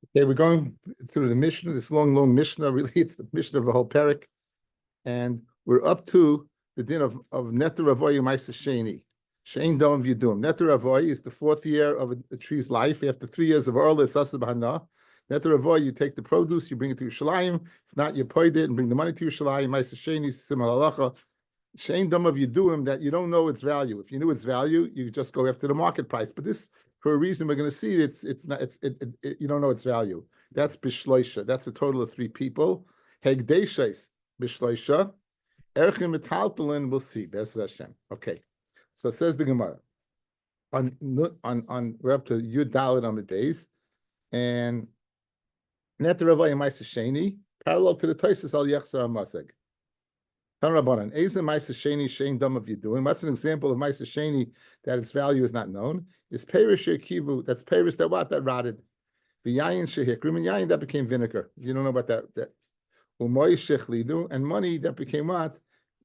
Okay, we're going through the Mishnah, this long Mishnah. Really, it's the Mishnah of the whole parak, and we're up to the din of Neter Avoy U'Maisa Sheni. Shein Dom V'Yudum. Neter Avoy is the fourth year of a tree's life. After 3 years of Orla, it's Asa B'Hana. Neter Avoy, you take the produce, you bring it to Yerushalayim. If not, you paid it and bring the money to Yerushalayim. Maisa Sheni, Simal Halacha. Shein Dom V'Yudum, that you don't know its value. If you knew its value, you just go after the market price. But this, for a reason we're going to see, you don't know its value. That's bishloisha. That's a total of 3 people. Hegdeishes bishloisha. Erchim metaltalin. We'll see. Be'ez Hashem. Okay. So it says the Gemara. On we're up to Yud Dalet on the days, and Neter Avoy U'Maisa Sheni, parallel to the Tosfos al Yechsar Maseg. Tanrabanan, Eza Maisa Sheni Shein Dam of Yiduim. What's an example of Maisa Sheni that its value is not known? Is Perish Kivu, that's Perish that what? That rotted. V'yayin Shehikrim, and yayin that became vinegar. You don't know about that. Umoy Shechlidu, and money that became what?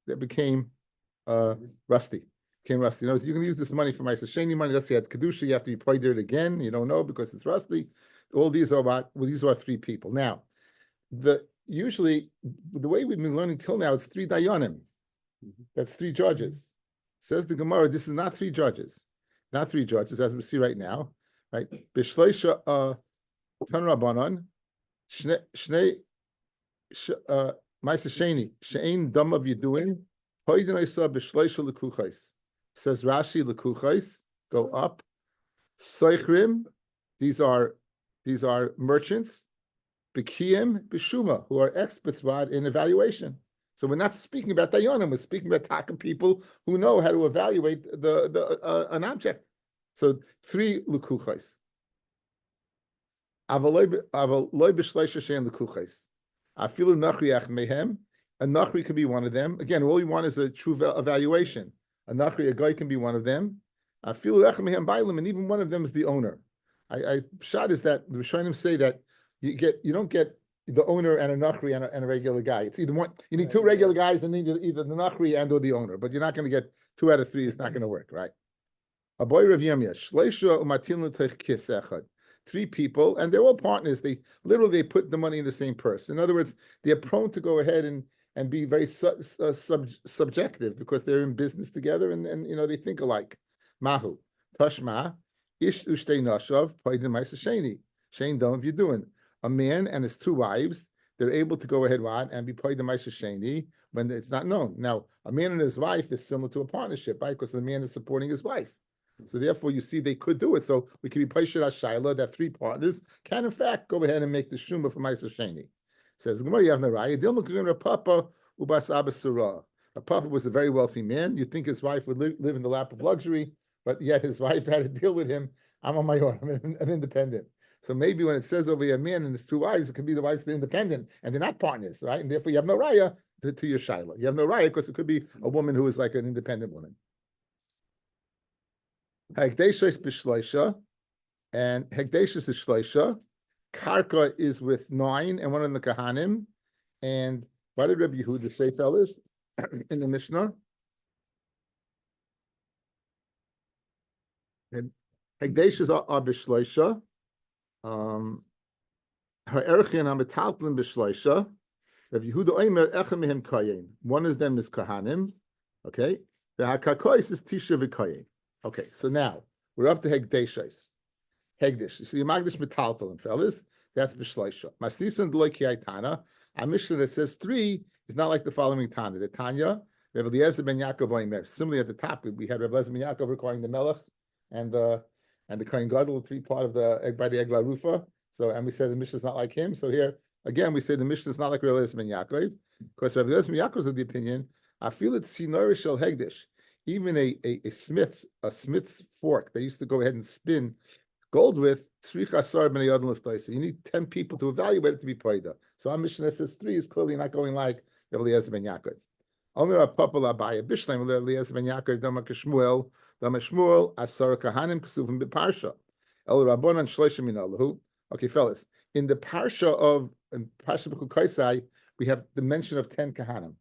That became rusty. Became rusty. You know, so you can use this money for Maisa Sheni money. Let's say at Kedusha, you have to be paid it again. You don't know because it's rusty. All these are what? Well, these are 3 people. Now, usually the way we've been learning till now, it's 3 dayanim. That's 3 judges. Says the Gemara, this is not 3 judges. Not 3 judges, as we see right now. Right? Bishleisha Tanrabanan, Shnei Maisa Sheni, Shein Dam of Yiduin, Hoydinaisa Bishleisha Lekuchais. Says Rashi Lekuchais, go up. Soichrim, these are merchants. B'kiyim b'shuma, who are experts in evaluation. So we're not speaking about dayanim, we're speaking about taka people who know how to evaluate an object. So 3 lukuchais. Avaloi b'shleisha shein lukuchais. Afilu nachriach mehem. A nachri can be one of them. Again, all you want is a true evaluation. A nachri, a guy, can be one of them. Afilu ech mehem bailim, and even one of them is the owner. Shot is that the Rishonim say that you don't get the owner and a nachri and a regular guy. It's either one. You need 2 regular guys and need either the nachri and or the owner. But you're not going to get 2 out of 3. It's not going to work, right? A boy Rav Yemia, shleisha umatilnu teich kis echad. 3 people, and they're all partners. They put the money in the same purse. In other words, they're prone to go ahead and be very subjective because they're in business together and you know they think alike. Mahu tashma ish ushtei nashav paidim ma'isa sheni shein dam v'yiduin. A man and his 2 wives, they're able to go ahead and be paid the Maisa Sheni when it's not known. Now, a man and his wife is similar to a partnership, right? Because the man is supporting his wife. So therefore, you see, they could do it. So we can be Paishat Shaila, that 3 partners can in fact go ahead and make the Shuma for Maisa Sheni. Says, you have no raya. Papa ubas abasura. A papa was a very wealthy man. You'd think his wife would live in the lap of luxury, but yet his wife had to deal with him. I'm on my own. I'm independent. So maybe when it says over here, a man and his 2 wives, it could be the wives that are independent and they're not partners, right? And therefore you have no raya to your shaila. You have no raya because it could be a woman who is like an independent woman. Hegdeishes b'shleisha, and Hegdeishes is shleisha. Karka is with 9 and one of the kahanim. And what did Rabbi Yehuda say, fellas, in the Mishnah? Hegdeishes are b'shleisha. Ha'erchin ha'metalplin b'shleisha. Rabbi Yehuda Omer echem mehem kayin. One of them is kahanim. Okay. The ha'karkois is tisha v'kayin. Okay. So now we're up to hegdeshes. Hegdish. You see, magdish metalplin, fellas. That's b'shleisha. Masnisan d'loi ki'aytana. Our Mishnah that says 3 is not like the following Tana. The Tanya, Rabbi Eliezer ben Yaakov Omer. Similarly, at the top, we had Rabbi Eliezer ben Yaakov requiring the melech and the Kohen Gadol, 3 part of the egg by the Egla Rufa. So, and we said the Mishnah is not like him. So here, again, we say the Mishnah is not like Rabbi Eliezer ben Yaakov. Because Rabbi Eliezer ben Yaakov is of the opinion, I feel it's Sinorish shel Hegdish. Even a smith's fork, they used to go ahead and spin gold with, you need 10 people to evaluate it to be paida. So our Mishnah says 3 is clearly not going like Rabbi Eliezer ben Yaakov. Omer Papa Labaya Bishleim Rabbi Eliezer ben Yaakov Dama Kishmuel Dama Shmuel Asar Kahanim Ksuvim B'Parsha El Rabbanan Shloishim Minalahu. Okay, fellas, in the Parsha of Parsha B'Chuk Kaisai, we have the mention of 10 Kahanim.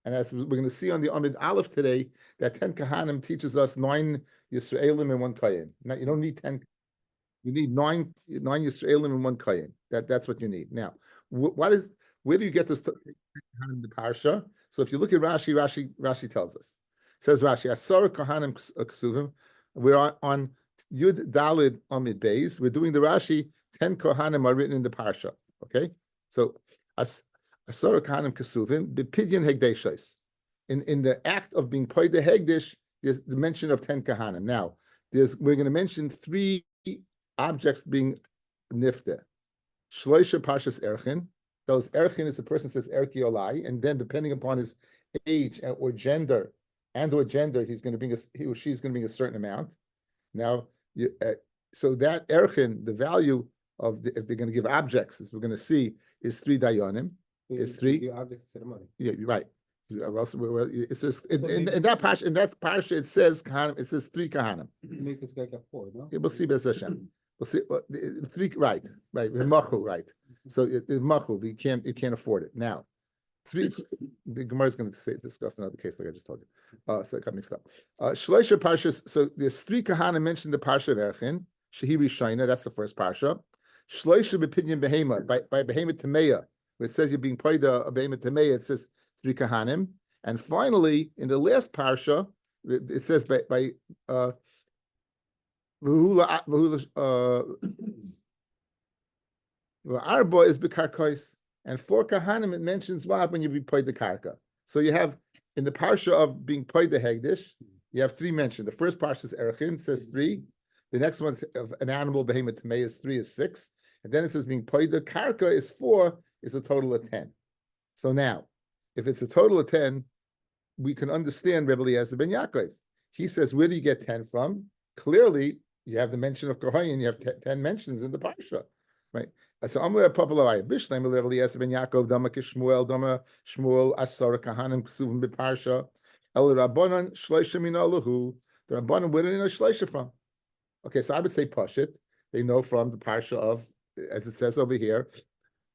And as we're going to see on the Amid Aleph today, that 10 Kahanim teaches us 9 Yisraelim and 1 Kayin. Now, you don't need 10. You need nine Yisraelim and one Kayin. That's what you need. Now, where do you get this in the parsha? So if you look at Rashi tells us. Says Rashi, Asar Kohanim Ksuvim. We're on Yud Dalid Amid Beis. We're doing the Rashi. 10 Kohanim are written in the parsha. Okay, so Asar Kohanim Ksuvim B'Pidyon Hegdeshos. In the act of being paid the Hegdesh, there's the mention of 10 Kohanim. Now, we're going to mention 3 objects being nifte. Shloisha Parshas Erchin. Tells Erchin is the person says Erki Olai, and then depending upon his age or gender, he's going to bring he or she's going to bring a certain amount. Now, so that Erchin, the value of if they're going to give objects, as we're going to see, is 3 dayanim. Is 3 objects instead of money. Yeah, you're right. It says in that parsha it says Kahanim. It says 3 Kahanim. Make us like a 4, no? Yeah, we'll see Bez Hashem. We'll see 3. Right. Machu, right. So it's Machu. You can't afford it now. 3. The Gemara is going to discuss another case like I just told you. So it got mixed up. Shleisha parshas. So there's 3 Kahanim mentioned in the parsha of Erchin. Shehiri Shaina. That's the first parsha. Shleisha b'pidyon behema by behema tameya. Where it says you're being paid a behema tameya. It says 3 Kahanim. And finally, in the last parsha, it says by Arba is Bekarkois, and 4 Kahanim it mentions when you be paid the karka. So you have in the parsha of being paid the Hegdish, you have 3 mentioned. The first parsha is Erchin, says 3. The next one of an animal behemoth tamei is 3, is 6, and then it says being paid the karka is 4, is a total of 10. So now, if it's a total of 10, we can understand Rebbe Eliezer ben Yaakov. He says, where do you get 10 from? Clearly, you have the mention of Kohayin, you have 10 mentions in the parsha, right? So Amle Papalai, Bishleim Rebbe Eliezer ben Yaakov, Dama Kishmuel, Dama Shmuel, Asar Kahanim Ksuvim Beparsha, El Rabbanan Shleisha Minalahu. The Rabbanan, where do they know Shleisha from? Okay, so I would say Pashit. They know from the parsha of, as it says over here,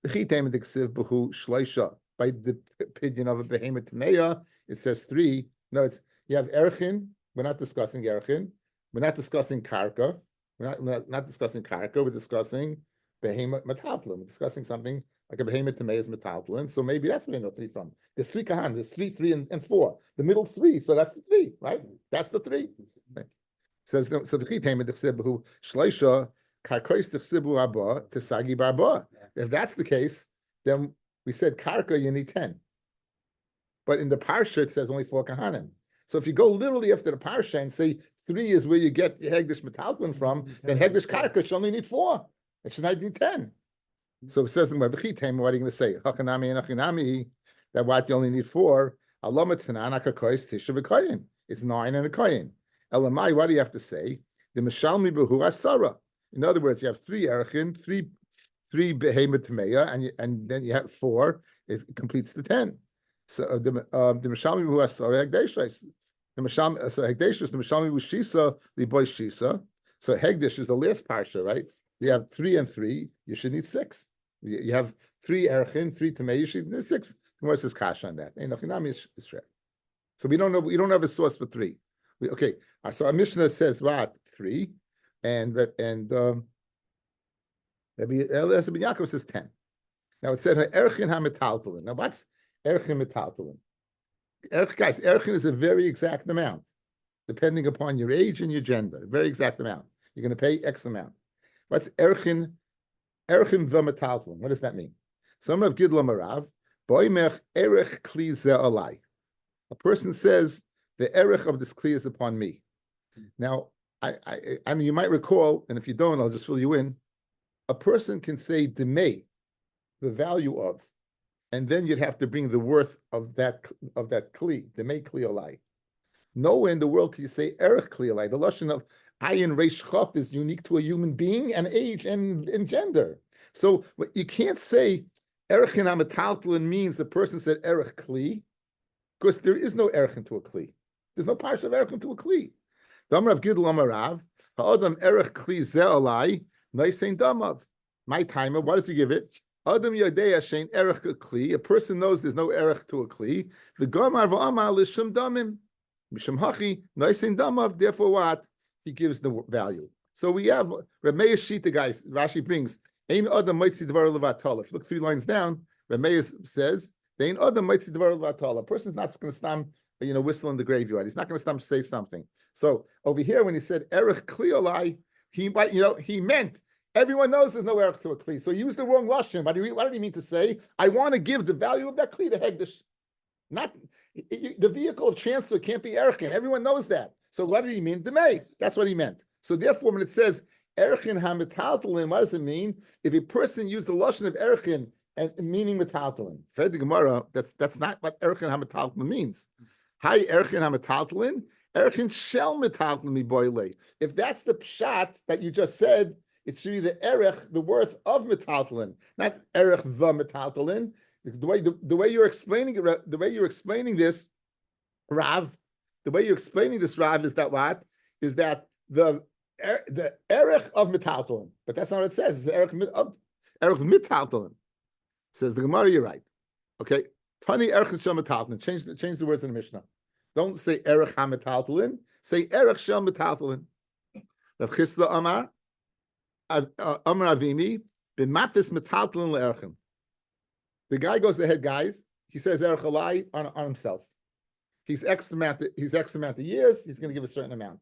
the Chitem and the Ksiv Behu Shleisha. By the opinion of a behemoth tameya, it says 3. No, you have Erchin. We're not discussing Erchin. We're not discussing Karka. We're not discussing Karka. We're discussing behemoth metaltlin. We're discussing something like a behemoth tameya is metaltlin. So maybe that's where they know 3 from. There's 3 kahan. There's 3, 3, and 4. The middle 3. So that's the 3, right? That's the 3. Right. Says so the chitem who shleisha karkois tichsibu abba tesagi barba. If that's the case, then we said karka, you need 10. But in the parsha, it says only 4 kahanim. So if you go literally after the parsha and say 3 is where you get your hegdish metalton from, then hegdish karka should only need 4. It should not need 10. So it says in the B'chitem, what are you going to say? Hachanami and Achinami, that what you only need 4. Alomatanan akakois tisha v'koyin. It's 9 and a koyin. Elamai, what do you have to say? The mishalmi behu asara. In other words, you have 3 erchin, 3 behemoth tameya, and then you have 4. It completes the 10. So the mishalmi behu asara hegdeshos. The mishalmi so hegdeshos. The mishalmi behu shisa liboy shisa. So hegdesh is the last parsha, right? You have 3 and 3. You should need 6. You have 3 erchin, 3 tameya. You should need 6. Gemara says kasha on that. Is share. So we don't know. We don't have a source for 3. Okay. So our Mishnah says what 3, and Rabbi Eliezer ben Yaakov says 10. Now it said erchin ha-metaltalin. Now what's erchin metaltalin? Guys, erchin is a very exact amount, depending upon your age and your gender. Very exact amount. You're going to pay X amount. What's erchin? Erchin the metaltalin. What does that mean? Some of Gidla Marav, boimech erech kli ze alai. A person says the erech of this kli is upon me. Now, I mean, you might recall, and if you don't, I'll just fill you in. A person can say demei, the value of, and then you'd have to bring the worth of that kli, demei kli olai. Nowhere in the world can you say erech kli olai. The lashon of ayin reish chaf is unique to a human being and age and gender. So you can't say erech ha-metaltalin means the person said erech kli, because there is no erech to a kli. There's no parsha of erech to a kli. Damrav Gidl Amarav, Ha'adam erech kli ze alai, noisein damav. My timer, what does he give it? Adam yodea shein erech kli. A person knows there's no erech to a kli. The Gomar v'amar l'shem damim. Misham hachi, noisein damav. Therefore what? He gives the value. So we have Reb Meir Shita, guys. Rashi brings Ein Adam Mitzi Dvar Levatala. If you look 3 lines down, Reb Meir says Ein Adam Mitzi Dvar Levatala. A person's not going to stam, whistle in the graveyard. He's not going to stam say something. So over here, when he said Erech Kliolai, he meant everyone knows there's no erech to a kli. So he used the wrong lashon. What did he mean to say? I want to give the value of that kli to hegdish. Not the vehicle of transfer can't be erechin. Everyone knows that. So what did he mean? Demei. That's what he meant. So therefore, when it says erechin hametaltalin, what does it mean? If a person used the lashon of erechin and meaning metaltalin, Fred the Gemara, that's not what erechin hametaltalin means. Hi erechin hametaltalin, erechin shel metaltalin mi boile. If that's the pshat that you just said, it should be the erech, the worth of metaltalin, not erech the metaltalin. The way you're explaining it, the way you're explaining this, Rav, is that what? Is that the erech of metaltalin, but that's not what it says. It's the erech of metaltalin. Says the Gemara, you're right. Okay, Tani erech shel metaltalin. Change the words in the Mishnah. Don't say erech ha metaltalin. Say erech shel metaltalin. Rav Chisda Amar Avimi b'matis metaltalin le'erechim. The guy goes ahead, guys. He says erech alai on himself. He's X amount of years. He's going to give a certain amount.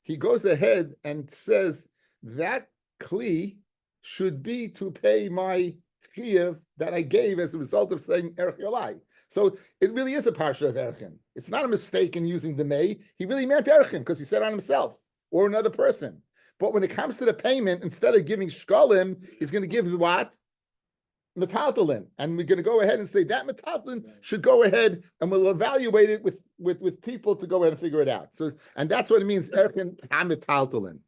He goes ahead and says that kli should be to pay my chiyuv that I gave as a result of saying erech alai. So it really is a parsha of erechin. It's not a mistake in using the may. He really meant erechin because he said on himself or another person. But when it comes to the payment, instead of giving shkalim, he's going to give what? Metaltalin. And we're going to go ahead and say that metaltalin should go ahead and we'll evaluate it with people to go ahead and figure it out. So, and that's what it means, erchin ha-metaltalin.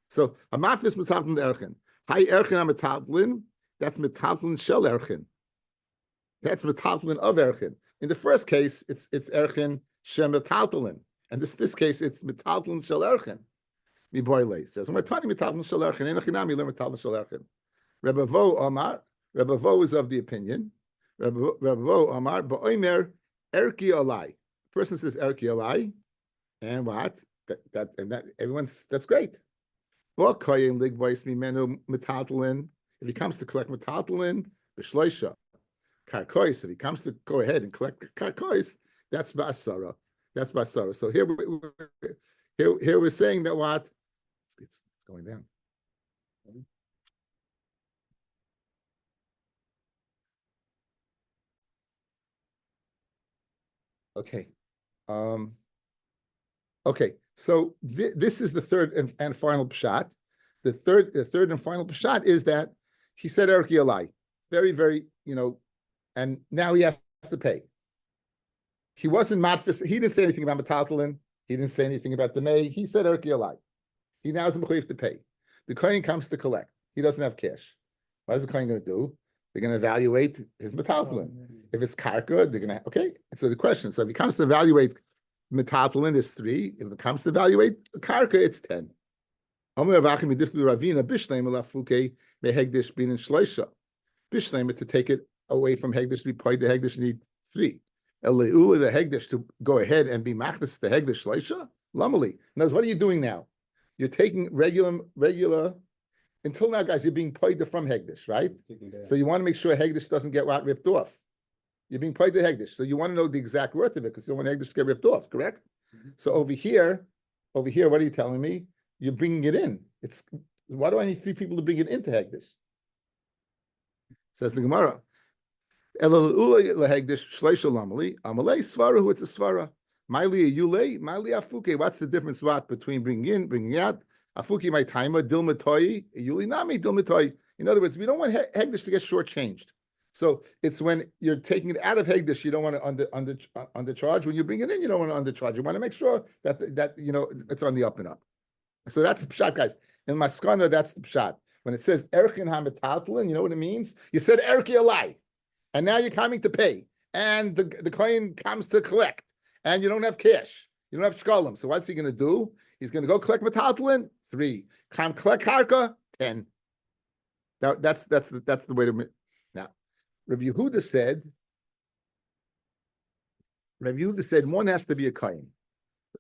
So, amafis metaltalin erchin. Hi erchin ha-metaltalin, that's metaltalin shel erchin. That's metaltalin of erchin. In the first case, it's erchin shem metaltalin. And this case, it's metaltalin shel erchin. Mi boile says, "My tani metaltalin shel erchin, enochinami le metaltalin shel erchin." Rabbi Vo Omar. Rabbi Vo is of the opinion. Rabbi Vo Amar ba'omer erki alai. Person says erki alai, and what? That everyone's that's great. If he comes to collect metaltalin, b'shloisha karkois. If he comes to go ahead and collect karkois, that's basara. That's basara. So here we're saying that what? It's going down. Okay. Okay. So this is the third and final pshat. The third and final pshat is that he said erki alai. Very, very, and now he has to pay. He wasn't matfis. He didn't say anything about metaltalin. He didn't say anything about the may. He said erki alai. He now is mechuyev to pay. The kohen comes to collect. He doesn't have cash. What is the kohen going to do? They're going to evaluate his metaltalin. If it's karka, they're going to, okay. So the question, so if he comes to evaluate metaltalin, there's 3. If it comes to evaluate karka, it's 10. Bishleimer to take it away from hegdish to be paid, the hegdish need 3. Eleula the hegdish to go ahead and be machdas the hegdish shleisha. Lamali. Now, what are you doing now? You're taking regular. Until now, guys, you're being paid from hegdish, right? So you want to make sure hegdish doesn't get ripped off. You're being paid the hegdish, so you want to know the exact worth of it because you don't want hegdish to get ripped off, correct? Mm-hmm. So over here, what are you telling me? You're bringing it in. Why do I need 3 people to bring it into hegdish? Says the Gemara. It's a svara. What's the difference? What between bringing out? Afuki my timer dilmatoi yuli nami dilmatoi. In other words, we don't want hegdish to get shortchanged. So it's when you're taking it out of hegdish, you don't want to undercharge. When you bring it in, you don't want to undercharge. You want to make sure that it's on the up and up. So that's the pshat, guys. In Maskana, that's the pshat. When it says erkin hametaltalin, you know what it means? You said erki alai, and now you're coming to pay, and the coin comes to collect, and you don't have cash, you don't have shkalim. So what's he going to do? He's going to go collect metaltalin. 3. Come collect karka. 10. That's the way to. Now, Rabbi Yehuda said one has to be a kohen.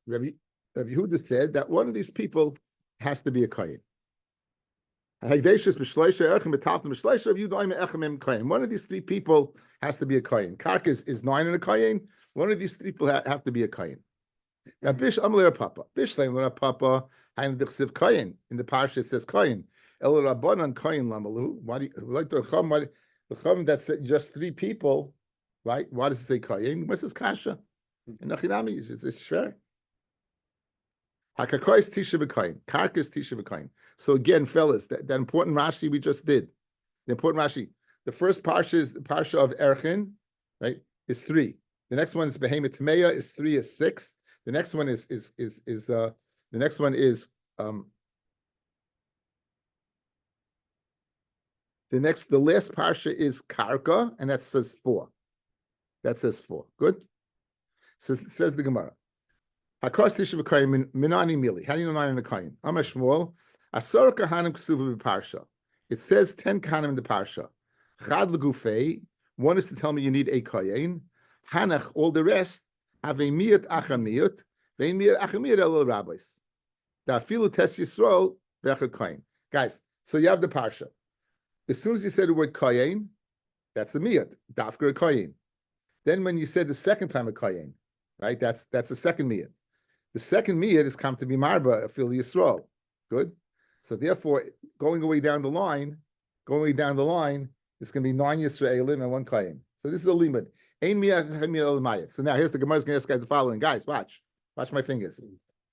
Rabbi Yehuda said that one of these people has to be a kohen. One of these three people has to be a kohen. Karka is 9 and a kohen. One of these three people have to be a kohen. Now, bish amler papa, bish leimler papa, hayin dichsiv kohen. In the parsha it says kohen. El rabbanan kohen lamalu. Why do you like the chum that said just three people, right? Why does it say kohen? What's this kasha? In Nachinami, it's fair. Hakakoy is tisha b'koyin. Karka is tisha b'koyin. So again, fellas, that important Rashi we just did. The important Rashi. The first parsha is the parsha of Erchin, right? Is 3. The next one is Behemoth Tameya is 3 is 6. The next one is the next one is the last parsha is Karka, and that says 4. That says 4. Good. Says the Gemara. Hakos tisha v'koyin minani mili. How do you know 9 in the koyin? Amar Shmuel, asar kahanim ksuva b'parsha. It says 10 kahanim in the parsha. Chad legufei. One is to tell me you need a koyin. Hanach, all the rest have a miyat achamiyut. Vein miyat achamiyut el rabbis. Da afilu tes Yisrael v'echad koyin. Guys, so you have the parsha. As soon as you said the word koyin, that's the miyat. Dafker koyin. Then when you said the second time a koyin, right? That's the second miyat. The second miyat is come to be marba afil Yisrael. Good. So therefore, going away down the line, it's going to be 9 Yisraelim and 1 koyin. So this is a limit. Ein miyat. So now here's the Gemara's going to ask the following. Guys, watch my fingers.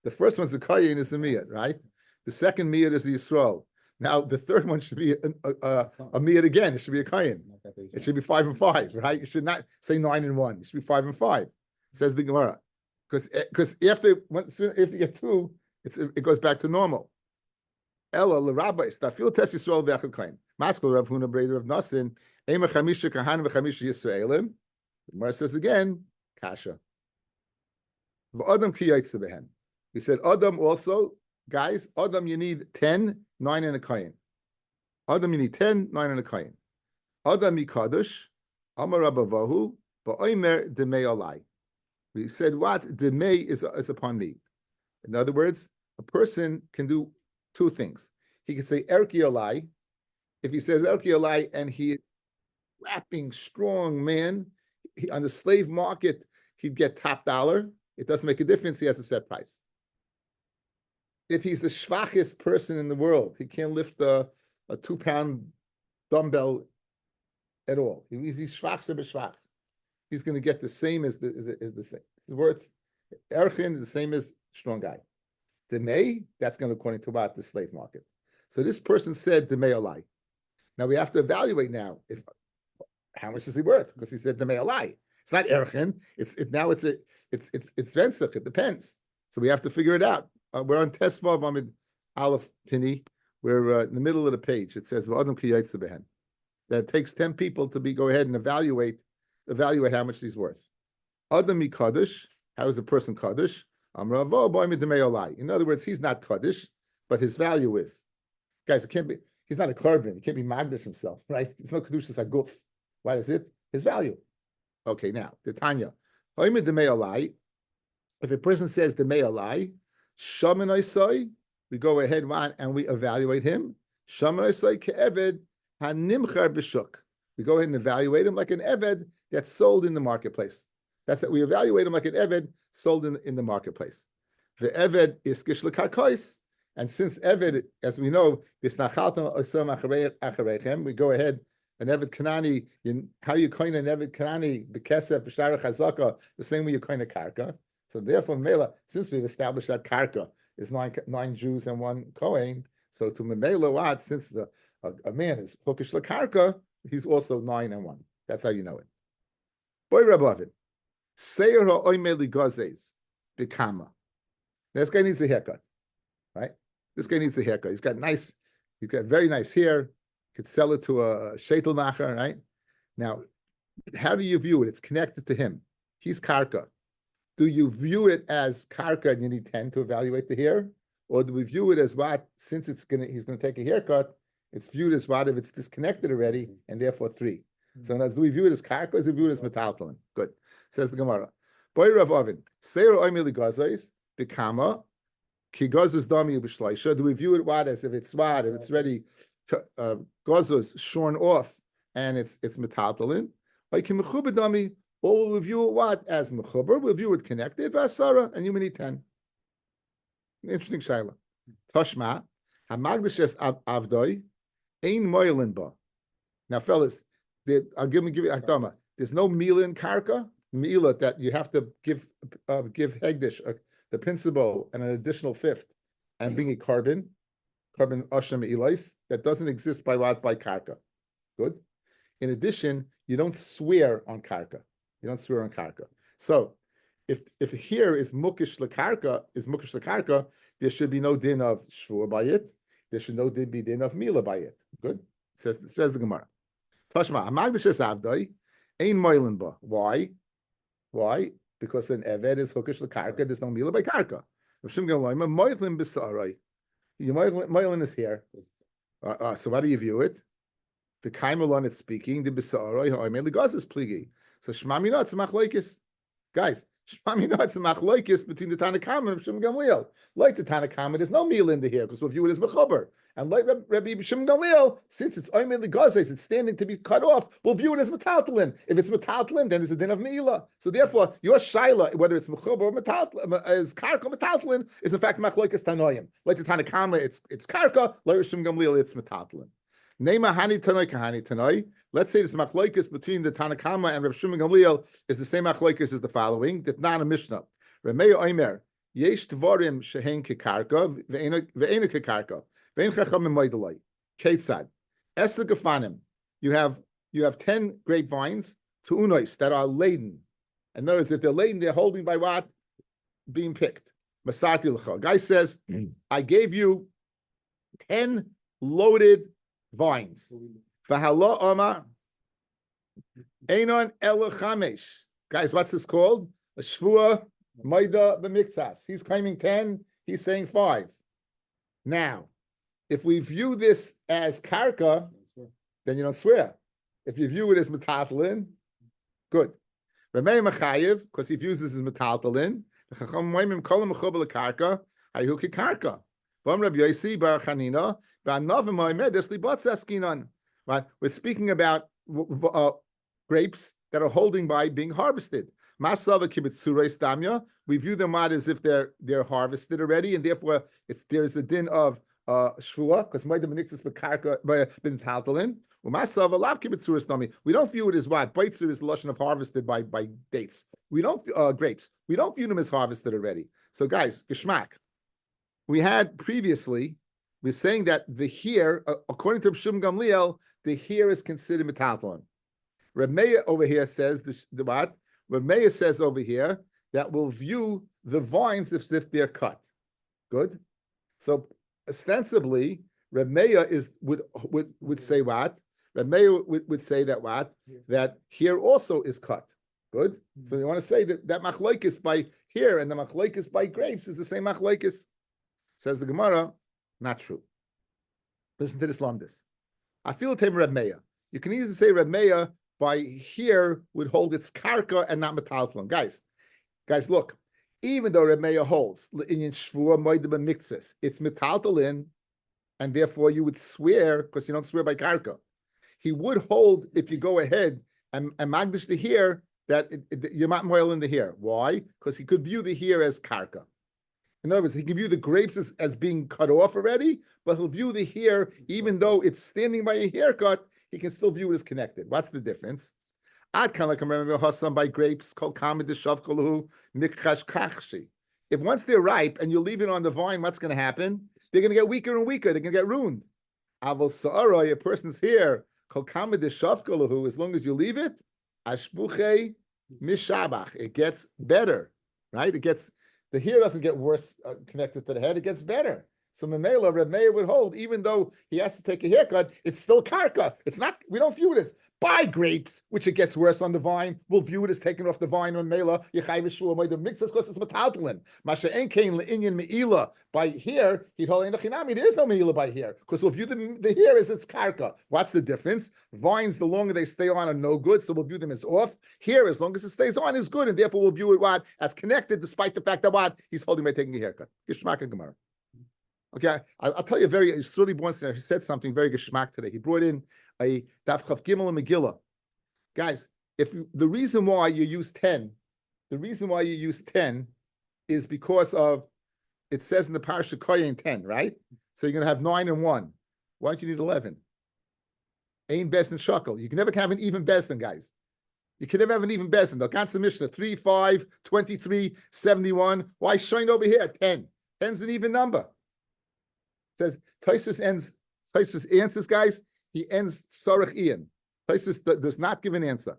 The first one's the koyin is the miyat, right? The second miyat is the Yisrael. Now the third one should be a miyat again. It should be a koyin. It should be 5 and 5, right? You should not say 9 and 1. It should be 5 and 5. Says the Gemara. Because if you get 2, it goes back to normal. Ella l'Rabbi stafil tes Yisrael v'echad koyin. Maskal Rav Huna Breder of Nasin ema chamisha kahanim v'chamisha Yisraelim. The Gemara says again, kasha. V'adam ki yaitze behen. He said Adam also, guys. Adam you need 10, 9 and a koyin. Adam you need 10, 9 and a koyin. Adam mikadosh amar Rabavahu ba'omer demei alai. We said what? Demei is upon me. In other words, a person can do 2 things. He can say Erki Alai. If he says Erki Alai and he rapping strong man, on the slave market, he'd get top dollar. It doesn't make a difference. He has a set price. If he's the schwachest person in the world, he can't lift a 2-pound dumbbell at all. He's schwachster b'schwach. He's going to get the same as the same. The worth Erchin is the same as strong guy. Demei, that's going to according to about the slave market. So this person said Demei Alai. Now we have to evaluate now how much is he worth, because he said Demei Alai. It's not Erchin. It's Vensach. It depends. So we have to figure it out. We're on Tesvav Amid Aleph Pini. We're in the middle of the page. It says V'adam ki yaitze behen. That it takes 10 people to go ahead and evaluate how much he's worth. Adam mi kaddish. How is a person kaddish? In other words, he's not kaddish, but his value is. Guys, it can't be. He's not a carbon. He can't be magdish himself, right? It's no kedushas aguf. Why is it? His value. Okay, now the Tanya. If a person says demei alai, shaman oisai, we go ahead and we evaluate him. Shaman oisai ke'eved hanimchar b'shuk. We go ahead and evaluate him like an eved that's sold in the marketplace. That's it. We evaluate him like an eved sold in the marketplace. The eved is gish l'karkois, and since eved, as we know, we go ahead. An eved kanani, how you coin an eved kanani b'kesef b'shara chazaka, the same way you coin a karka. So therefore, Mela, since we've established that karka is nine Jews and 1 Kohen, so to Mela what? Since a man is hookish l'karka, he's also 9 and 1. That's how you know it. Boy Rabbi, Seir ha'oimeli gazes b'kama. This guy needs a haircut, right? This guy needs a haircut. He's got very nice hair. Could sell it to a shetelmacher, right? Now, how do you view it? It's connected to him. He's karka. Do you view it as karka and you need 10 to evaluate the hair? Or do we view it as what, since he's gonna take a haircut, it's viewed as what if it's disconnected already, and therefore 3. So do we view it as karka or do we view it as metaltalin? Good. Says the Gemara. Boy Rav Ovin, Seir oimeli gazais, b'kama, Ki gozos dami ubishleisha. Do we view it what as if it's what if it's ready to gozos shorn off and it's metaltalin? Like mechuber dami, or we'll view it what as mechuber. We'll view it connected. Vasara and you need 10. Interesting shaila. Toshma hamagdashes avdoi ein moilin ba. Now, fellas, I'll give you Akdama. There's no mila in karka, mila that you have to give hegdish, the principal, and an additional fifth, and bring a carbon asham elais. That doesn't exist by what? By karka. Good. In addition, you don't swear on karka. So, if here is mukish lakarka, there should be no din of shvur by it. There should no be din of mila by it. Good. Says the Gemara. Tashma hamagdashes avdai ein moilin ba. Why? Because an eved is hookish lakarka. There's no mila by karka. Moilin b'sarai. Moilin is here. So how do you view it? The kaimalon it's speaking. The b'sarai ha'omer ligaz is pligi. So shmami not it's machlokes. Guys, shmami not it's machlokes between the Tanakama and Shimon Gamliel. Like the Tanakama, there's no mila in the here because we'll view it as mechuber. And like Rabbi Shimon Gamliel, since it's oimed ligazes, it's standing to be cut off, we'll view it as metaltalin. If it's metaltalin, then it's a din of meila. So therefore, your shaila, whether it's mechuber or metaltalin, as karka or metaltalin, is in fact machlokes tanoim. Like the Tanakama, it's karka. Like Shimon Gamliel, it's metaltalin. Neima hani tanoi kahani tanoi. Let's say this machlokes between the Tanakama and Rabbi Shimon Gamliel is the same machlokes as the following. That's not a mishnah. Rameya oimer yesh tvarim shehen kekarka ve'ena kekarka. Ketzad. Esagafanim. You have 10 grapevines to unois that are laden. In other words, if they're laden, they're holding by what? Being picked. Masati l'cha. Guy says, I gave you 10 loaded vines. V'hala oma einon ela chamesh. Guys, what's this called? A shvua maida b'miktsas. He's claiming 10. He's saying 5. Now, if we view this as karka, then you don't swear. If you view it as metaltalin, good. Ramei Machayev, because he views this as metaltalin. The Chacham Moimim Kolam Mechubel Karka, Hayuki Karka. Vom Rabbi Yosi Bar Chanina, V'Anavim Moimedes Libatz Askinan. Right, we're speaking about grapes that are holding by being harvested. Masava Kibitsureis Damya. We view them out as if they're harvested already, and therefore there's a din of shvua, because might have been bekarka by been taltalin. We don't view it as what? Baitzer is the lashon of harvested by dates. We don't grapes. We don't view them as harvested already. So guys, geschmack. We had previously, we're saying that the here, according to Shimon Gamliel, the here is considered metaltalin. Reb Meir over here says the what? Reb Meir says over here that we'll view the vines as if they're cut. Good. So ostensibly, Reb Meir would say what? Reb Meir would say that what? That here also is cut. Good. So you want to say that machlokes by here and the machlokes by grapes is the same machlokes. Says the Gemara, not true. Listen to this lamdis. I feel tame Reb Meir. You can easily say Reb Meir by here would hold its karka and not metaltalin. Guys, look. Even though Reb Meir holds in shvua moed b'miktzas, it's metaltalin, and therefore you would swear because you don't swear by karka. He would hold if you go ahead and magdish the here that you're not moil in the here. Why? Because he could view the here as karka. In other words, he can view the grapes as being cut off already, but he'll view the here, even though it's standing by a haircut, he can still view it as connected. What's the difference? Ad kan like remember Hassan by grapes called kamid deshavkalu mikchash kachshi. If once they're ripe and you leave it on the vine, what's going to happen? They're going to get weaker and weaker. They're going to get ruined. Aval sa'arai, a person's here called kamid deshavkalu. As long as you leave it, ashbuche mishabach. It gets better, right? The hair doesn't get worse connected to the head. It gets better. So Mamela, Reb Meir would hold, even though he has to take a haircut, it's still karka. It's not, we don't view it as buy grapes, which it gets worse on the vine. We'll view it as taken off the vine. Mamela, Yechai V'Shua, the mitzvahs because it's metaltalin. Masha Enkein Le'inyan Me'ila. By here, he'd hold in the Chinami. There is no Me'ila by here because we'll view the hair as it's karka. What's the difference? Vines, the longer they stay on, are no good, so we'll view them as off. Here, as long as it stays on, is good, and therefore we'll view it what as connected, despite the fact that what he's holding by taking a haircut. Geshmak and Gemara. Okay, I'll tell you Surly Bornstein, he said something very geschmack today. He brought in a Daf Chav Gimel and Megillah. Guys, the reason why you use 10 is because of, it says in the Parasha Koyin 10, right? So you're going to have 9 and 1. Why don't you need 11? Ain Bezdin Shakel. You can never have an even Bezdin, guys. You can never have an even Bezdin. The Ganze Mishnah, 3, 5, 23, 71. Why shine over here? 10. 10's an even number. Says Taisus answers, guys. He ends Sorach Ian. Taisus does not give an answer.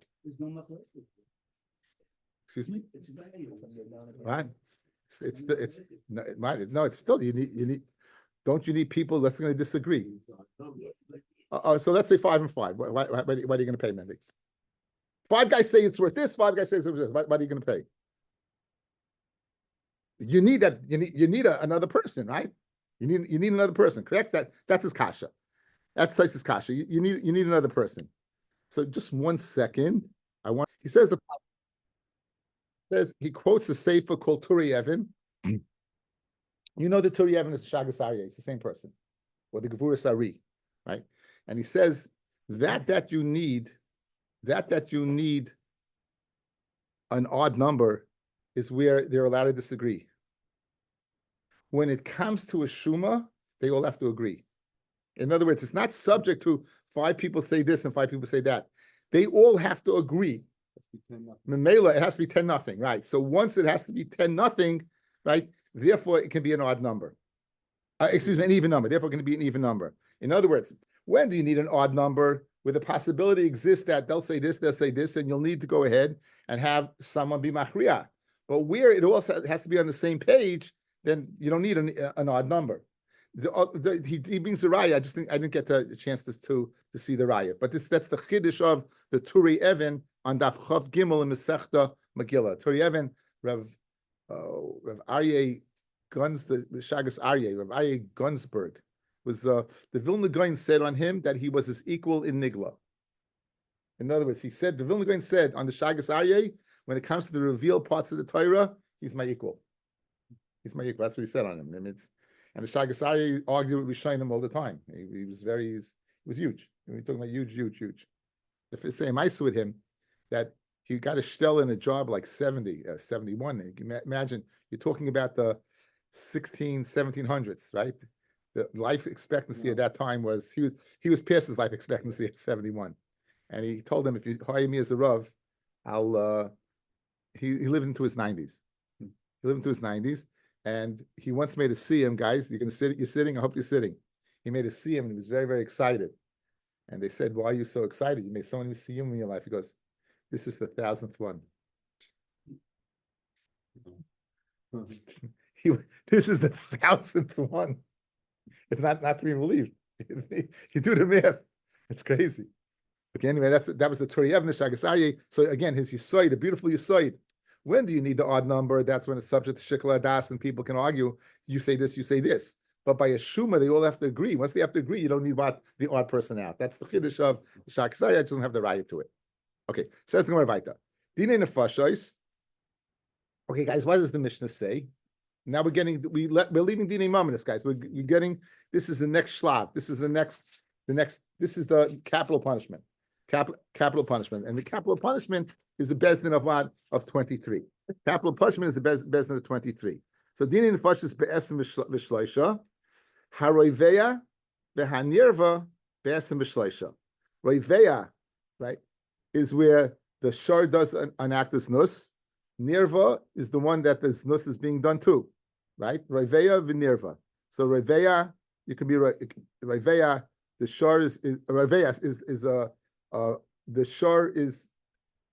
Excuse me. Right? It's still you need. Don't you need people that's going to disagree? So let's say 5 and 5. What are you going to pay, Mendy? 5 guys say it's worth this. 5 guys say it's worth this. What are you going to pay? You need that. You need another person, right? You need another person, correct? That's his kasha. That's his kasha. You need another person. So just 1 second. He says he quotes a sefer called Turi Evan. You know the Turi Evan is the Shagas Aryeh. It's the same person, or the Gevuras Ari, right? And he says that you need an odd number is where they're allowed to disagree. When it comes to a shuma, they all have to agree. In other words, it's not subject to 5 people say this and 5 people say that. They all have to agree. Memela, it has to be 10-0, right? So once it has to be 10-0, right? Therefore, it can be an odd number. An even number. Therefore, it can be an even number. In other words, when do you need an odd number? Where the possibility exists that they'll say this, and you'll need to go ahead and have someone be machriya. But where it also has to be on the same page, then you don't need an odd number. He brings the raya. I didn't get a chance to see the raya, but that's the chiddush of the Turi Evan on Daf Chav Gimel in Masechta Megillah. Turi Evan, Rav Aryeh Guns, the Shagas Aryeh, Rav Aryeh Gunsberg was the Vilna Gaon said on him that he was his equal in Nigla. In other words, he said the Vilna Gaon said on the Shagas Aryeh, when it comes to the revealed parts of the Torah, he's my equal. He's my equal. That's what he said on him. And the Shagas Aryeh argued with Rishonim all the time. He was huge. We're talking about huge. If it's same ice with him, that he got a shtel in a job like 71. You can imagine, you're talking about the 1700s, right? The life expectancy at that time was, he was past his life expectancy at 71. And he told them, if you hire me as a Rav, he lived into his 90s. He lived into his 90s. And he once made a siyum, guys. You're sitting. I hope you're sitting. He made a siyum, and he was very, very excited. And they said, "Why are you so excited? You made so many siyum in your life." He goes, "This is the 1,000th one." This is the 1,000th one. It's not to be believed. You do the math. It's crazy. Okay, anyway, that was the Torah Yevne Shagas Aryeh. So again, his yisoid, a beautiful yisoid. When do you need the odd number? That's when it's subject to shikla das, and people can argue. You say this, you say this. But by a shuma, they all have to agree. Once they have to agree, you don't need the odd person out. That's the chiddush of the Shagas Aryeh. I just don't have the raya to it. Okay, says the Gemara Vaita. Dinei nefashos. Okay, guys, what does the Mishnah say? Now we're leaving Dinei Mamonis, guys. We're getting, this is the next shlav. This is this is the capital punishment. Capital punishment. And the capital punishment is the bezdin of what? Of 23. Capital punishment is the bezdin of 23. So Dinei nefashos be'esim v'shloisha, haroiveya v'hanirva be'esim v'shloisha. Roiveya, right, is where the shar does an act as nus. Nirva is the one that the nus is being done to, right? Roiveya v'nirva. So Roiveya, you can be Roiveya. The shar is Roiveya the shar is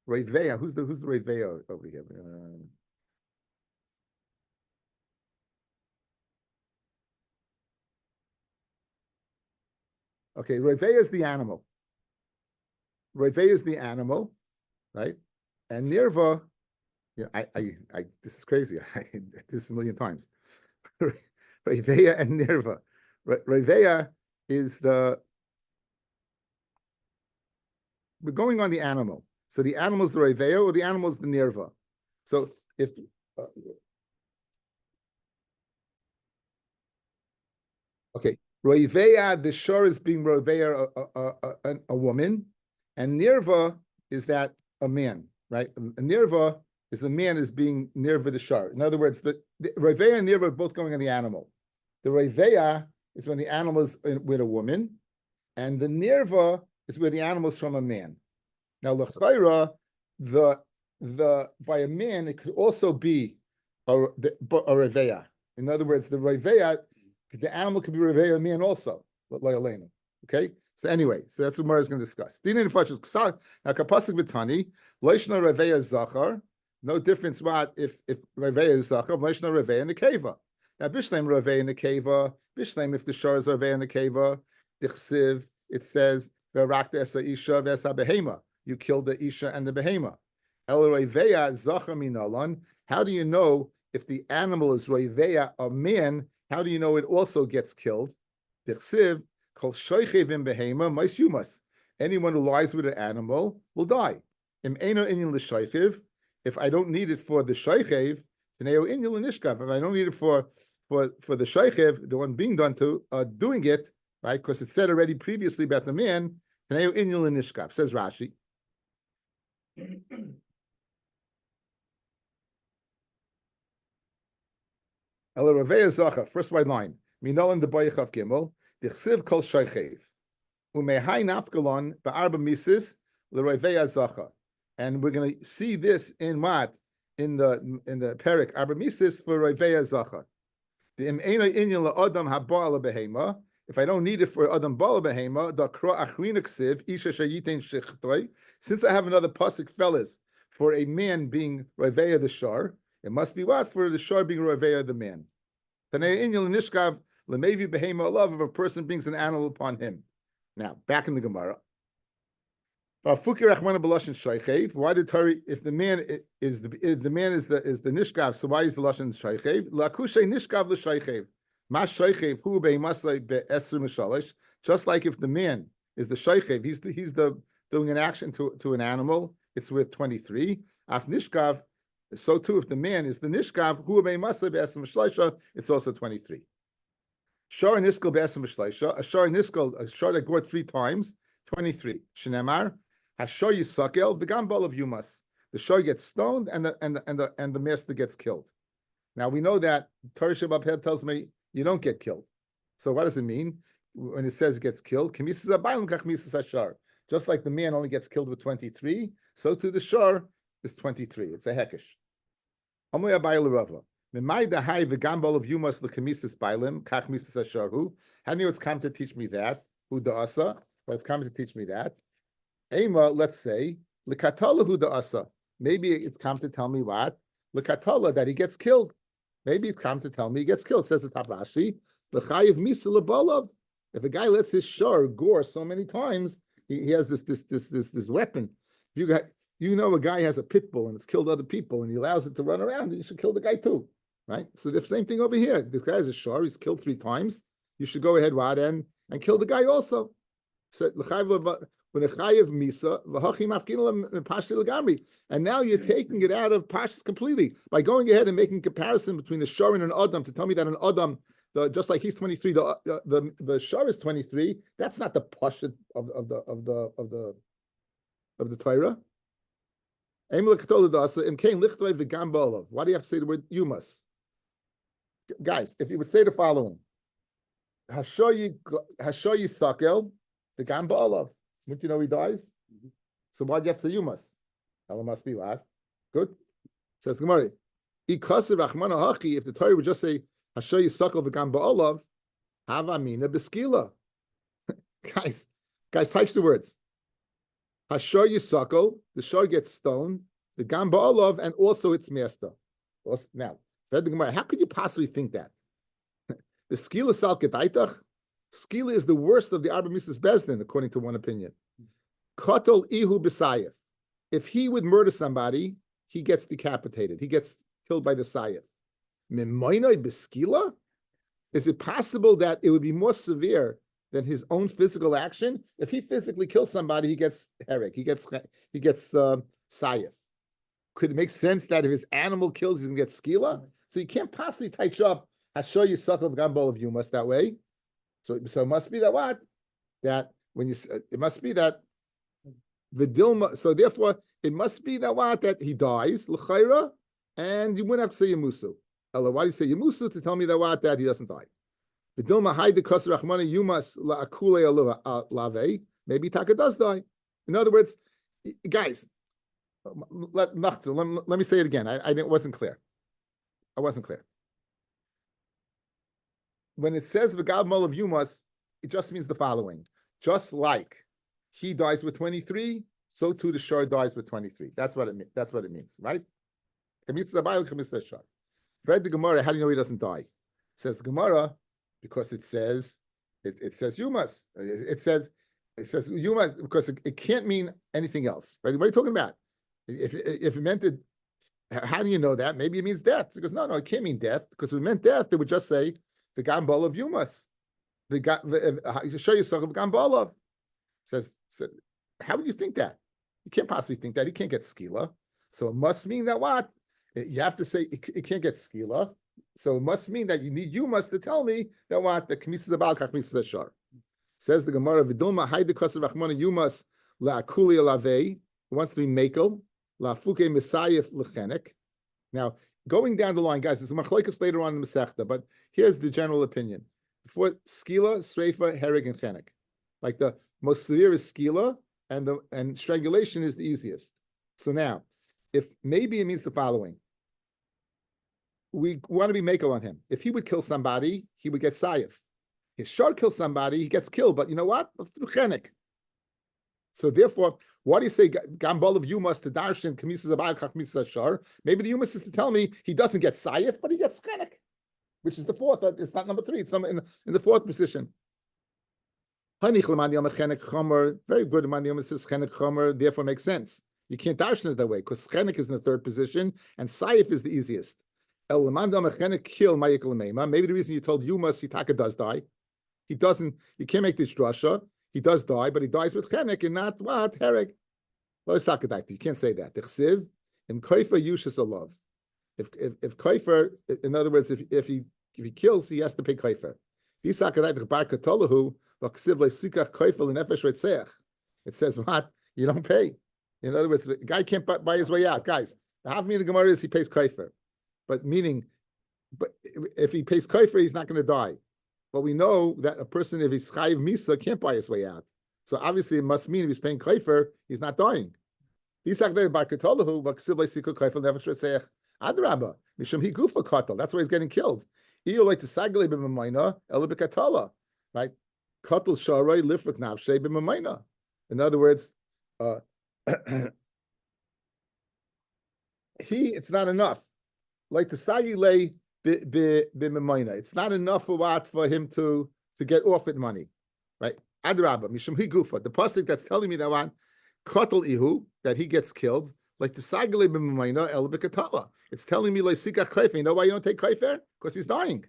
Roiveya. Who's the Roiveya over here? The Okay, Roiveya is the animal. Roiveya is the animal, right? And Nirva, this is crazy. I did this a million times. Roiveya and Nirva. Roiveya is we're going on the animal. So the animal is the Roiveya or the animal is the Nirva. So if okay, Roiveya, the shor is being Roiveya a woman, and Nirva is that a man, right? Nirva is the man is being Nirva the shor. In other words, the Roiveya and Nirva are both going on the animal. The Roiveya is when the animal is with a woman, and the Nirva is where the animal is from a man. Now, l'chayra, the by a man, it could also be a Roiveya. In other words, the Roiveya, the animal could be Roiveya a man also. Okay? So anyway, so that's what Mara is going to discuss. Now, kapasik v'tani, loishna Roiveya zachar, no difference what if Roiveya is zachar, loishna Roiveya in the keva. Now, Bishleim Roiveya in the keva, Bishleim if the shor is Roiveya in the keva, dichsiv, it says, v'rakta esa isha v'esa behema. You killed the isha and the behema. El Roiveya zachar minalan. How do you know if the animal is Roiveya a man? How do you know it also gets killed? Dichsiv, kol shoichev in behema, mais yumas. Anyone who lies with an animal will die. Im eno inyan l'shoichev. If I don't need it for the shoichev, teneo inyan l'nishkav. If I don't need it for the shoichev, the one being done to, doing it, right? Because it said already previously about the man, teneo inyan l'nishkav, says Rashi. El Roiveya zacha, first white line. Minolan de boyechav gimel. Dichsiv kol shoichev. Umehai nafkalon ba'arba mises l'Roiveya zacha. And we're going to see this in what? In the Perik, arba mises for Roiveya zacha. The im'ena inyan la'adam ha'ba'al behema. If I don't need it for adam ba'al behema, the kra achrina ksiv isha shayitein shechtoy. Since I have another pasuk fellas for a man being Roiveya the shor, it must be what? For the shor being Roiveya the man. Tanei inyan l'nishkav l'mevi behema alav, if a person brings an animal upon him. Now, back in the Gemara. Why did Torah, if the man is the nishkav, so why is the lashon shaychev? Lakushay nishkav l'shaychev. Mas shaychev hu beimasay be'esru mishalish. Just like if the man is the shaychev, he's doing an action to an animal, it's with 23. Af nishkav, so too if the man is the nishkav hu beimasay be'esru mishalisha, it's also 23. Shor niskel be'esru mishalisha, a shor niskel, a shor that gored 3 times, 23. Shnemar. Hashor yisakel v'gam of yumas. The shor gets stoned and the master gets killed. Now we know that Torah Shabbat tells me you don't get killed. So what does it mean when it says it gets killed? Just like the man only gets killed with 23, so too the shor is 23. It's a hekesh. How do you know it's come to teach me that? Who da'asa? But it's come to teach me that. Ema, let's say, l'katala hu da'asa. Maybe it's come to tell me what? L'katala, that he gets killed. Maybe it's come to tell me he gets killed. Says the top Rashi, l'chayiv misa l'balav. If a guy lets his shor gore so many times, he has this weapon. You know a guy has a pit bull and it's killed other people and he allows it to run around, you should kill the guy too, right? So the same thing over here. This guy has a shor, he's killed 3 times. You should go ahead, and kill the guy also. So and now you're taking it out of Pashas completely by going ahead and making a comparison between the shor and an adam to tell me that an adam, just like he's 23, the shor is 23. That's not the Pashat of the Torah. Why do you have to say the word you must? Guys, if you would say the following, Hashoyi Sakel, the Gamba Olav. Wouldn't you know he dies? Mm-hmm. So why'd you have to say you must? Allah must be what? Good. Says the Gemara. If the Torah would just say Hashoyi Sakel the Gamba Olav, Havamina Beskila. Guys, touch the words. Hashoyi Sakel, the shor gets stoned, the Gamba Olav, and also its master. Now, how could you possibly think that? The skila sal kedaitach, Skila is the worst of the Arba Mitzvahs Bezdin, according to one opinion. Kotel ihu b'sayef. If he would murder somebody, he gets decapitated. He gets killed by the sayef. Mimaynoi b'skila? Is it possible that it would be more severe than his own physical action? If he physically kills somebody, he gets herek. He gets sayef. Could it make sense that if his animal kills, he's going to get skila? So you can't possibly touch up Hasho Yisachal Gambol of Yumas that way. So it must be that what? That when you, it must be that the Dilma, so therefore it must be that what? That he dies, l'chayra, and you wouldn't have to say Yamusu. Ella, why do you say Yamusu? To tell me that what? That he doesn't die. The Dilma Haide Kosar Rachmana Yumas La Akule Lave, maybe Taka does die. In other words, guys, let me say it again. I wasn't clear. I wasn't clear. When it says V'gab Mol of Yumas, it just means the following. Just like he dies with 23, so too the shor dies with 23. That's what it means. That's what it means, right? Read the Gemara. How do you know he doesn't die? Says the Gemara because it says Yumas. It says Yumas because it can't mean anything else, right? What are you talking about? If it meant it, how do you know that? Maybe it means death. Because no, it can't mean death. Because if it meant death, they would just say the gambol of Yumas. Show you of gambol. Says, how would you think that? You can't possibly think that. He can't get skila. So it must mean that what? You have to say it can't get skila. So it must mean that you need Yumas to tell me that what? The kamisas abal kachmisas ashar. Says the Gemara, Vidulma haide kosav rachmana Yumas la'akuli alavei, who wants to be makel, la'fuke misayif lechenek. Now, going down the line, guys, there's a machlokes later on in the Masechta, but here's the general opinion. For skila, sreifa, hereg, and chenek. Like the most severe is skila, and strangulation is the easiest. So now, if maybe it means the following. We want to be makel on him. If he would kill somebody, he would get sayif. His shor kills somebody, he gets killed. But you know what? Through chenek. So therefore, why do you say gambol of Yumas to darshan kamisas abal kachmisas shor? Maybe the Yumas is to tell me he doesn't get sayif, but he gets chenek, which is the fourth. It's not number 3. It's in the fourth position. Very good. Mandium says chenek chomer, therefore makes sense. You can't darshan it that way because chenek is in the 3rd position and sayif is the easiest. Maybe the reason you told Yumas Hitaka does die. He doesn't. You can't make this drasha. He does die, but he dies with chenek and not what hereg. You can't say that. Chsiv in koifer yushas alav. If koifer, in other words, if he kills, he has to pay koifer. It says what? You don't pay. In other words, the guy can't buy his way out. Guys, the half meaning of the Gemara is he pays koifer. But if he pays koifer, he's not going to die. But we know that a person, if he's chayiv misa, can't buy his way out. So obviously it must mean if he's paying koifer, he's not dying. That's why he's getting killed. Right? In other words, it's not enough. Like the sayilei it's not enough for him to get off with money, right? Adrabba, mishum hi gufa. The pasuk that's telling me that one, kotel ihu, that he gets killed, like the sagale b'mamayna el b'katala. It's telling me like sikach kaifer. You know why you don't take kaifer? Because he's dying.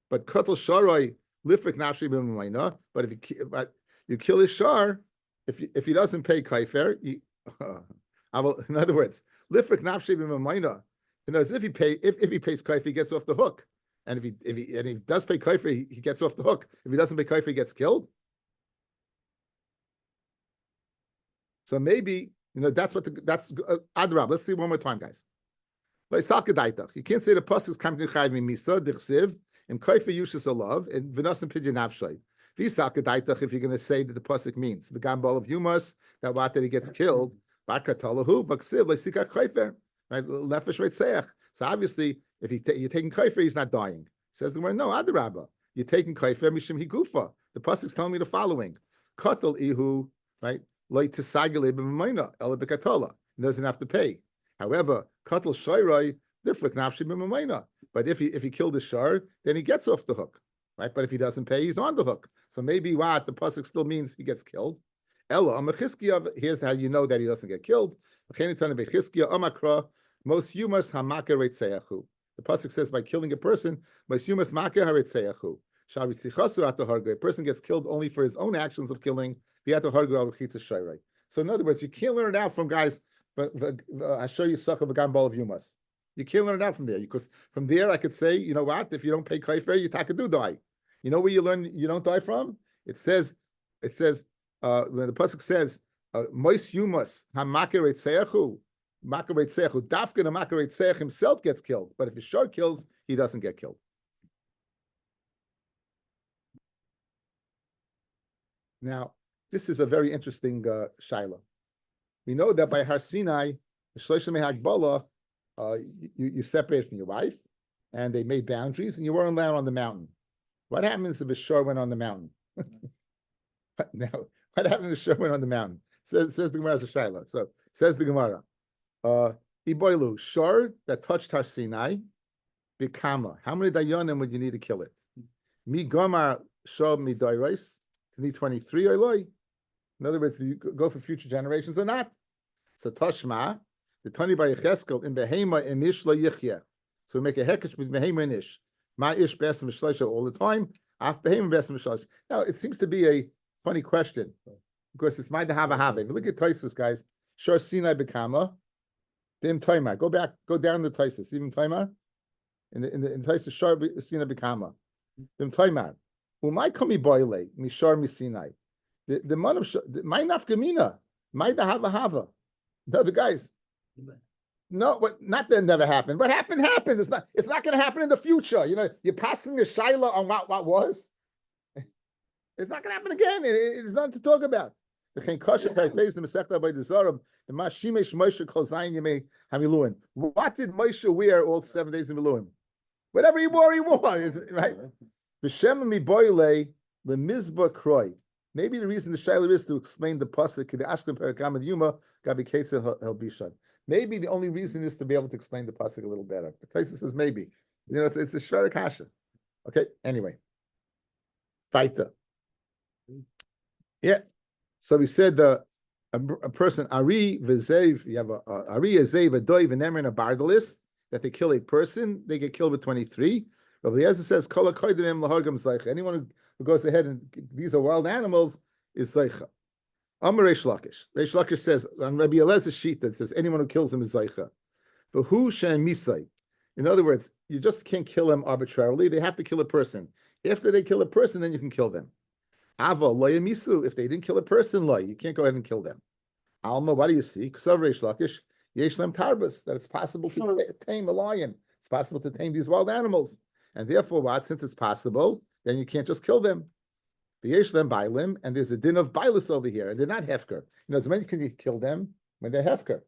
But kotel sharoi lifrik nafshi b'mamayna. But you kill his shar, if he doesn't pay kaifer, in other words, lifrik nafshi b'mamayna. In other words, if he pays kaifer, he gets off the hook. And if he does pay kaifer, he gets off the hook. If he doesn't pay kaifer, he gets killed. So maybe that's adrab. Let's see one more time, guys. You can't say the pasuk is coming to chayv misa dichsiv and kaifer yushas alav and v'nasim pidyon avshay. If you're going to say that the pasuk means the gambol of Yumas that he gets killed, bakatalahu v'ksiv le'sikach kaifer. Right, nefesh reitzech. So obviously, if you're taking kaifer, he's not dying. Says the word, no, adarabba. You're taking kaifer mishim higufa. The pasuk's telling me the following: katal ihu, right? Like tisagale b'mamayna ela b'katola. He doesn't have to pay. However, katal shayrai different nafshi b'mamayna. But if he killed the shar, then he gets off the hook, right? But if he doesn't pay, he's on the hook. So maybe what the pasuk still means he gets killed. Ella Amachizkiya. Here's how you know that he doesn't get killed. Most humas hamaka reitzeyachu. The pasuk says by killing a person, most humas maka haretzeyachu. A person gets killed only for his own actions of killing. So in other words, you can't learn it out from guys. I show you suck of a gambal of humas. You can't learn it out from there because from there I could say, you know what? If you don't pay kaifer, you takadu die. You know where you learn you don't die from? It says when the pasuk says mois humas hamakeret seyachu dafka the makeret seyach himself gets killed, but if his shar kills, he doesn't get killed. Now, this is a very interesting shaila. We know that by Har Sinai, you separated from your wife, and they made boundaries, and you weren't allowed on the mountain. What happens if a shor went on the mountain? Now, what happened if a shor went on the mountain? Says the Gemara shaila. So says the Gemara, Iboilu shor that touched Har Sinai, bikama. How many dayanim would you need to kill it? Mi gomar shor mi dairais. Need 23 oiloi. In other words, do you go for future generations or not? So Tashma, the Tani by Yecheskel in Behema and Ish lo Yichya. So we make a hekesh with Behema and Ish. Ma Ish Besim Mishleisha all the time. Af Behema Besim Mishleisha. Now it seems to be a funny question because it's my Dahava Have. If you look at Taisus, guys, Shor Sinai Bekama, Bim Taimar. Go down the Taisus. Even Taimar in Taisus Shor Sinai Bekama. Bim Taimar. My kami boile mishar misinai. The man of my nafkamina, my hava. The other guys. No, what not that never happened. What happened happened. It's not going to happen in the future. You know, you're passing a shaila on what was. It's not going to happen again. It's nothing to talk about. What did Moshe wear all 7 days in Miluim? Whatever he wore, right? Maybe the reason the shaila is to explain the pasuk the Ashken Perakam and Yuma Gabi Ketzer Helbishan. Maybe the only reason is to be able to explain the pasuk a little better. The Taisa says maybe. You know, it's a shver kasha. Okay. Anyway, Faita. Yeah. So we said a person Ari v'zev. You have a Ari a zev a doiv and emer and a bargalis that they kill a person, they get killed with 23. Rabbi Eliezer says, anyone who goes ahead and these are wild animals is Zaycha. Amar Reish Lakish. Reish Lakish says, on Rabbi Eliezer's sheet that says, anyone who kills him is Zaycha. But who shem misay? In other words, you just can't kill them arbitrarily. They have to kill a person. After they kill a person, then you can kill them. Ava loya misu. If they didn't kill a person, loy, you can't go ahead and kill them. Alma, what do you see? Ksav Reish Lakish, yesh lem tarbus, that it's possible to tame a lion. It's possible to tame these wild animals. And therefore, what? Since it's possible, then you can't just kill them. V'yesh lem bailim, and there's a din of bailus over here, and they're not hefker. You know, when can you kill them? When they're hefker.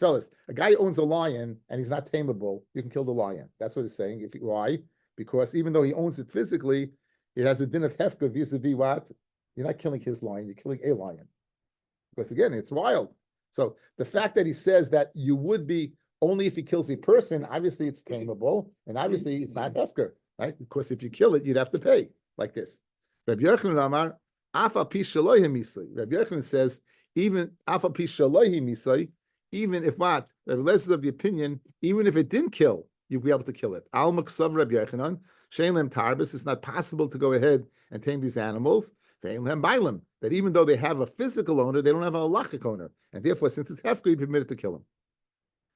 Fellas, a guy owns a lion and he's not tameable, you can kill the lion. That's what he's saying. Why? Because even though he owns it physically, it has a din of hefker vis-a-vis what? You're not killing his lion, you're killing a lion. Because again, it's wild. So the fact that he says that you would be only if he kills a person, obviously it's tameable, and obviously it's not hefker, right? Because if you kill it, you'd have to pay, like this. Rabbi Yochanan Amar, Afa pi shalohi misai. Rabbi Yochanan says, even Afa pi shalohi misai, even if what? Rabbi Eliezer is of the opinion, even if it didn't kill, you'd be able to kill it. Al Maksav Rabbi Yochanan, Shein Lem Tarbis, it's not possible to go ahead and tame these animals. Ve'en Lem Bailim, that even though they have a physical owner, they don't have a halachic owner. And therefore, since it's hefker, you're permitted to kill them.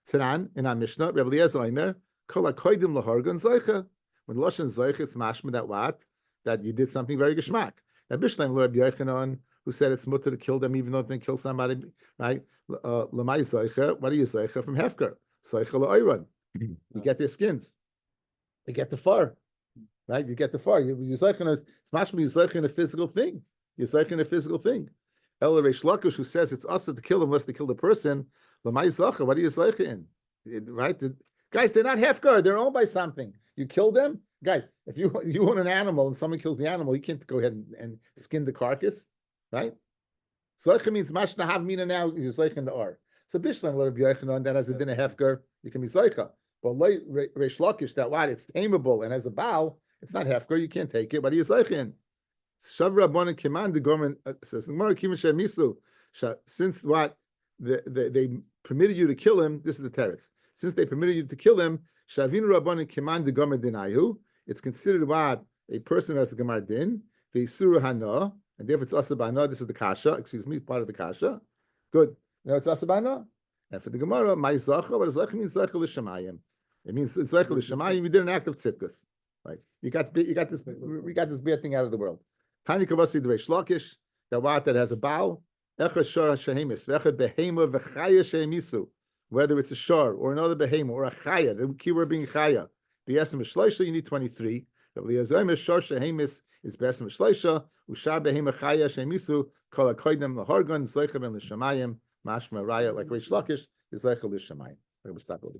Tanan, in our Mishnah, Rabbi Eliezer Omer, Kol HaKoidim L'Hargan Zoicha. When Lashon Zoicha, it's mashma that what? That you did something very geshmak. Now, Bishlam Rabbi Yochanan, who said it's mutter to kill them even though they kill somebody, right? L'may Zoicha, what are you Zoicha? From hefker. Zoicha L'Oiran. You get their skins. You get the fur, right? You get the fur. You're Zoicha, it's mashma, you're Zoicha in a physical thing. You're Zoicha in a physical thing. El Reish Lakish, who says it's us to kill them unless they kill the person. L'may Zoicha, what are you Zoicha in? Right? Guys, they're not hefker. They're owned by something. You kill them, guys. If you own an animal and someone kills the animal, you can't go ahead and skin the carcass, right? Zoicha means mashna have mina now. You're zoicha in the ar. So bishlam Rabbi Yochanan that has a din of hefker, you can be zoicha. But Reish Lakish that what it's tameable and as a bow, it's not hefker. You can't take it. But he is zoicha in. Shav Rabbanan Kiman the government says since what they permitted you to kill him, this is the teretz. Since they permitted you to kill him, Shavinu Rabbanan Kiman the government dinayu. It's considered what a person who has a gemar din. Ve'isuru hana, and therefore it's asabana. This is the kasha. Excuse me, part of the kasha. Good. Now it's asabana. And for the Gemara, my zacha, what does zacha mean? Zacha l'shamayim. It means zacha l'shamayim. You did an act of tzidkus, right? We got this bad thing out of the world. Tani kavasi d'reish lakish, that has a bow. Echad shor shehemis, v'echad behema v'chaya shehemisu. Whether it's a shor or another behema or a chaya, the keyword being chaya. B'yesem v'shloisha, you need 23. Rabbi Eliezer shor shehemis is b'yesem v'shloisha. Ushar behema chaya shehemisu kol hakoydem lahargan zoicha ben l'shamayim. Mashma Raya, like Reish Lakish, is like Lishamayim. We're going to stop over.